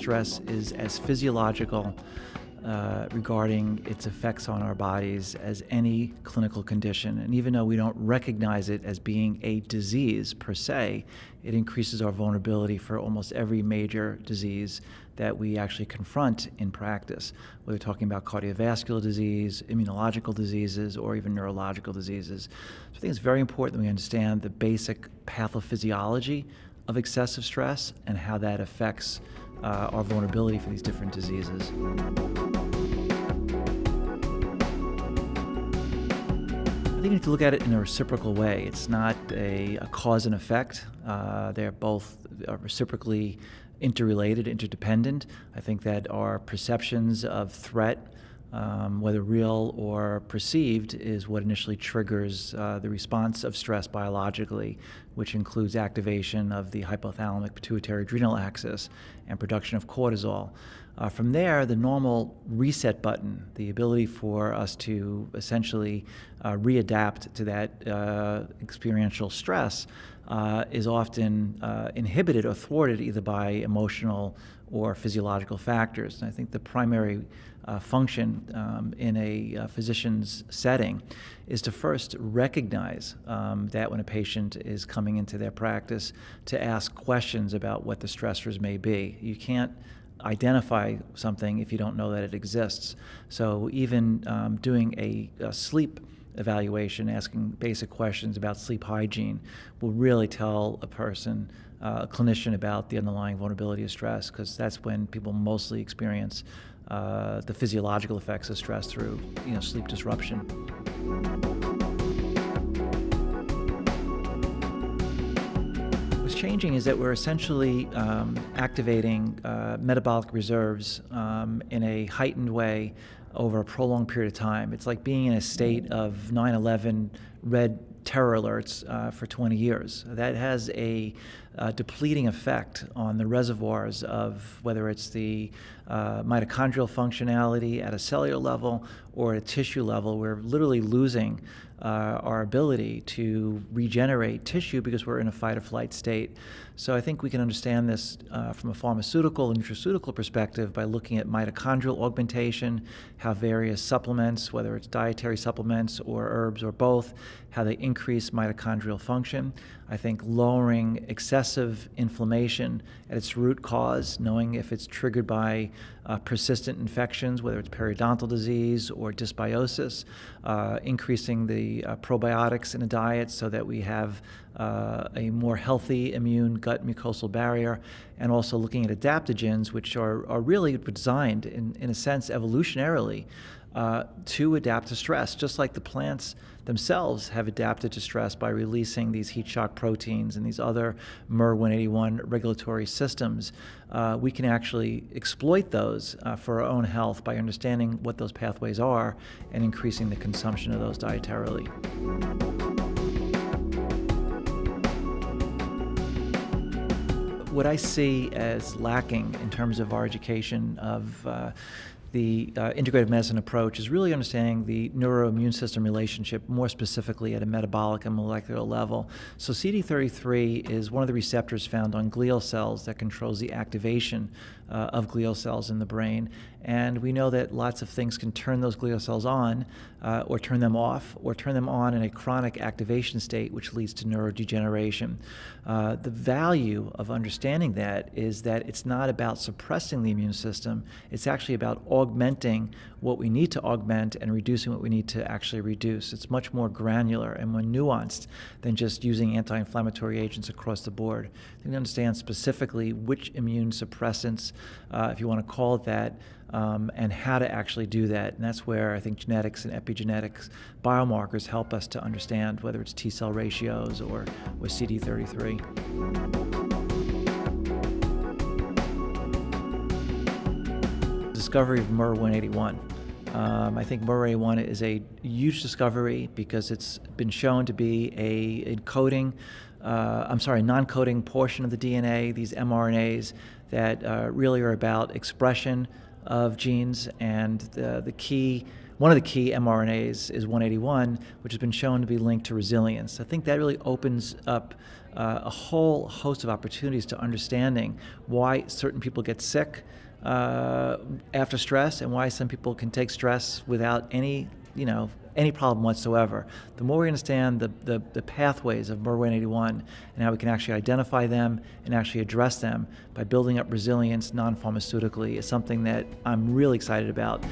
stress is as physiological regarding its effects on our bodies as any clinical condition. And even though we don't recognize it as being a disease per se, it increases our vulnerability for almost every major disease that we actually confront in practice, whether we're talking about cardiovascular disease, immunological diseases, or even neurological diseases. So I think it's very important that we understand the basic pathophysiology of excessive stress and how that affects our vulnerability for these different diseases. I think you need to look at it in a reciprocal way. It's not a cause and effect. They're both reciprocally interrelated, interdependent. I think that our perceptions of threat, whether real or perceived, is what initially triggers the response of stress biologically, which includes activation of the hypothalamic pituitary adrenal axis and production of cortisol. From there, the normal reset button, the ability for us to essentially readapt to that experiential stress, is often inhibited or thwarted either by emotional or physiological factors. And I think the primary function in a physician's setting is to first recognize that when a patient is coming into their practice, to ask questions about what the stressors may be. You can't identify something if you don't know that it exists. So even doing a sleep evaluation, asking basic questions about sleep hygiene, will really tell a person, a clinician, about the underlying vulnerability of stress, because that's when people mostly experience the physiological effects of stress through sleep disruption. What's changing is that we're essentially activating metabolic reserves in a heightened way over a prolonged period of time. It's like being in a state of 9/11 red terror alerts for 20 years. That has a depleting effect on the reservoirs of whether it's the mitochondrial functionality at a cellular level or at a tissue level. We're literally losing our ability to regenerate tissue because we're in a fight or flight state. So I think we can understand this from a pharmaceutical and nutraceutical perspective by looking at mitochondrial augmentation, how various supplements, whether it's dietary supplements or herbs or both, how they increase mitochondrial function. I think lowering excessive inflammation at its root cause, knowing if it's triggered by persistent infections, whether it's periodontal disease or dysbiosis, increasing the probiotics in a diet so that we have a more healthy immune gut mucosal barrier, and also looking at adaptogens, which are really designed, in a sense, evolutionarily, to adapt to stress, just like the plants themselves have adapted to stress by releasing these heat shock proteins and these other MER181 regulatory systems. We can actually exploit those for our own health by understanding what those pathways are and increasing the consumption of those dietarily. What I see as lacking in terms of our education of the integrative medicine approach is really understanding the neuroimmune system relationship, more specifically at a metabolic and molecular level. So CD33 is one of the receptors found on glial cells that controls the activation of glial cells in the brain. And we know that lots of things can turn those glial cells on or turn them off or turn them on in a chronic activation state, which leads to neurodegeneration. The value of understanding that is that it's not about suppressing the immune system. It's actually about augmenting what we need to augment and reducing what we need to actually reduce. It's much more granular and more nuanced than just using anti-inflammatory agents across the board. You can understand specifically which immune suppressants, if you want to call it that, and how to actually do that. And that's where I think genetics and epigenetics biomarkers help us to understand whether it's T-cell ratios or CD33. Discovery of MER181. I think MER181 is a huge discovery because it's been shown to be a non-coding portion of the DNA, these mRNAs that really are about expression of genes, and the key One of the key mRNAs is 181, which has been shown to be linked to resilience. I think that really opens up a whole host of opportunities to understanding why certain people get sick after stress, and why some people can take stress without any problem whatsoever. The more we understand the pathways of MUR181 and how we can actually identify them and actually address them by building up resilience non-pharmaceutically is something that I'm really excited about.